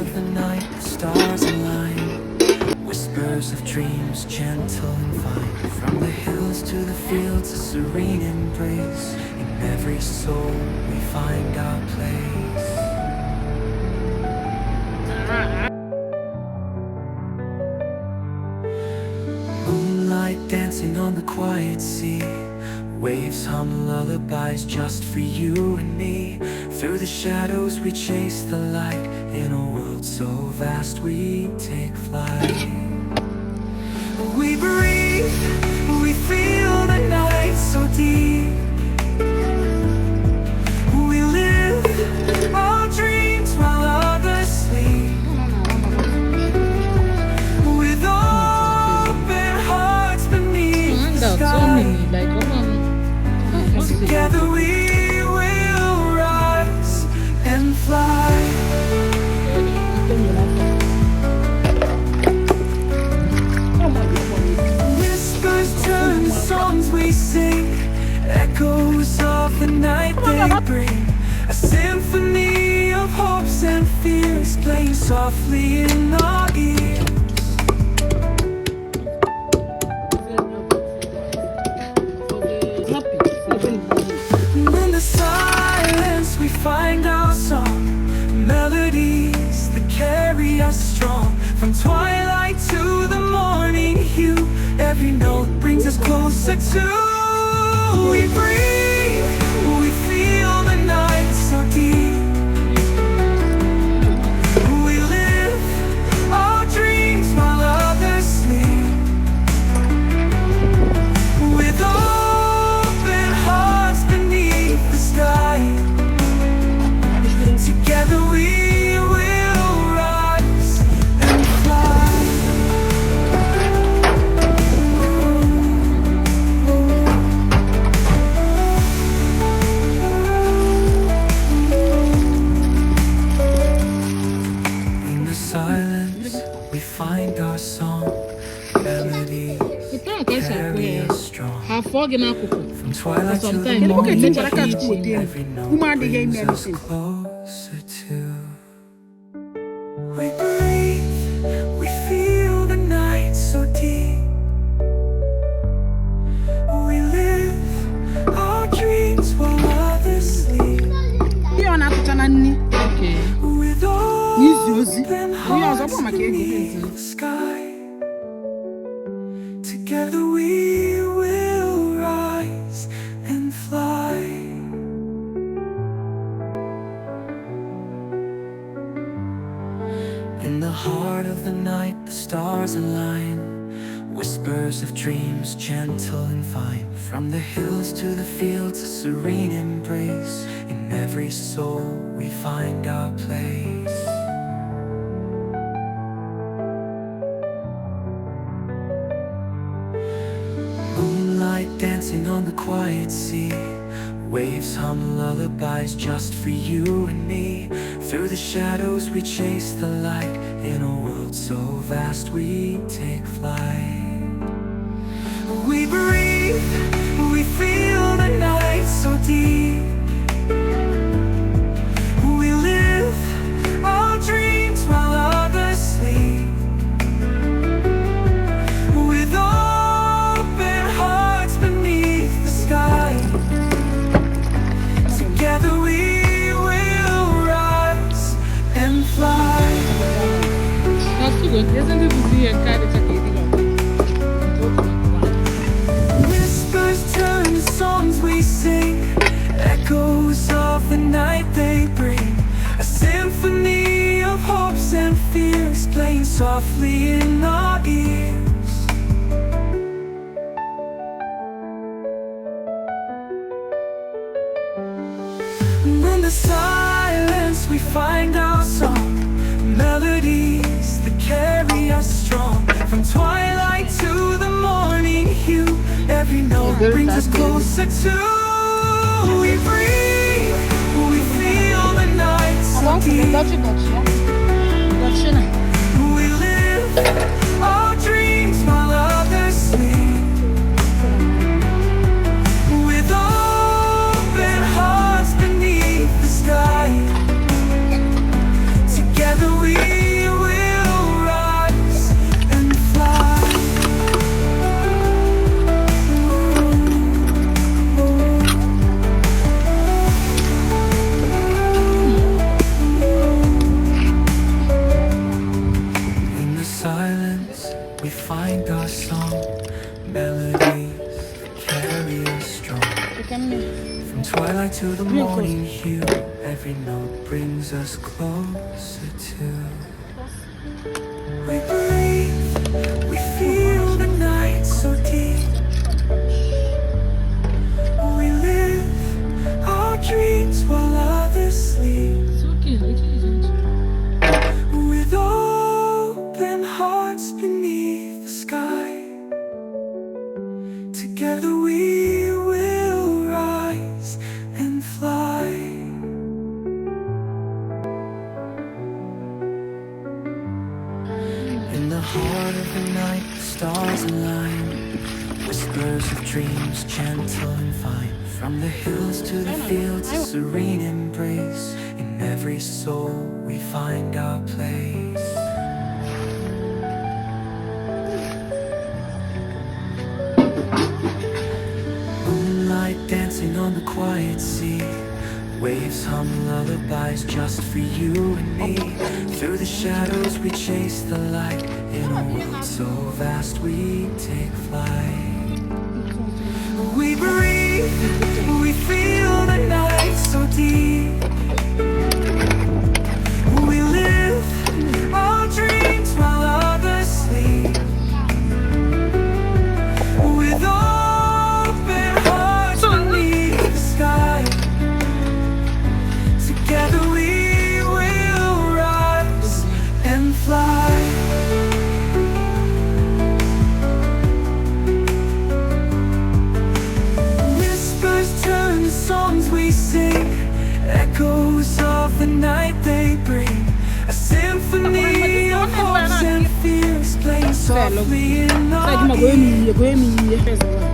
of the night, the stars align. Whispers of dreams, gentle and fine. From the hills to the fields, a serene embrace. In every soul we find our place. Moonlight dancing on the quiet sea. Waves hum lullabies just for you and me. Through the shadows we chase the light. In a world so vast we take flight. We breathe, we feel the night so deep. We live our dreams while others sleep. With open hearts beneath the sky. Together we will rise and fly. Whispers turn to songs we sing. Echoes of the night they bring. A symphony of hopes and fears playing softly in our ears. In the silence we find our song. Melodies that carry us strong. From twilight to the morning hue, every note brings us closer to. We breathe, we feel the night so deep. We live our dreams while others sleep. With open hearts beneath the sky. Together we will rise and fly. In the silence we find our song. Melodies carry us strong. From twilight to the morning, every note brings us closer to. We breathe, we feel the night so deep. We live our dreams while others sleep. With open hearts beneath the sky. Together we will rise and fly. In the heart of the night, the stars align. Whispers of dreams, gentle and fine. From the hills to the fields, a serene embrace. In every soul we find our place. Moonlight dancing on the quiet sea. Waves hum lullabies just for you and me. Through the shadows we chase the light. In a world so vast we take flight. We breathe, we feel the night so deep. We live our dreams while others sleep. With open hearts beneath the sky. Together we will rise and fly. Whispers turn to songs we sing. Echoes of the night they bring. A symphony of hopes and fears playing softly in our ears. In the silence we find our song. Melodies that carry us strong. From twilight to the morning hue, every note brings us closer to. We breathe, we feel the night so deep. We live our dreams while others sleep. With open hearts beneath the sky. Together we to the morning hue. Every note brings us closer to. We breathe, we feel the night so deep. We live our dreams while others sleep. With open hearts beneath the sky, together we will rise and fly. In the heart of the night, the stars align. Whispers of dreams, gentle and fine. From the hills to the fields, a serene embrace. In every soul we find our place. Moonlight dancing on the quiet sea. Waves hum lullabies just for you and me. Through the shadows we chase the light. In a world so vast we take flight. We breathe, we feel the night so deep. We live our dreams while others sleep. With open hearts beneath the sky, together we will rise and fly. Whispers turn to songs we sing. Echoes of the night they bring. A symphony of hopes and fears playing softly in our ears.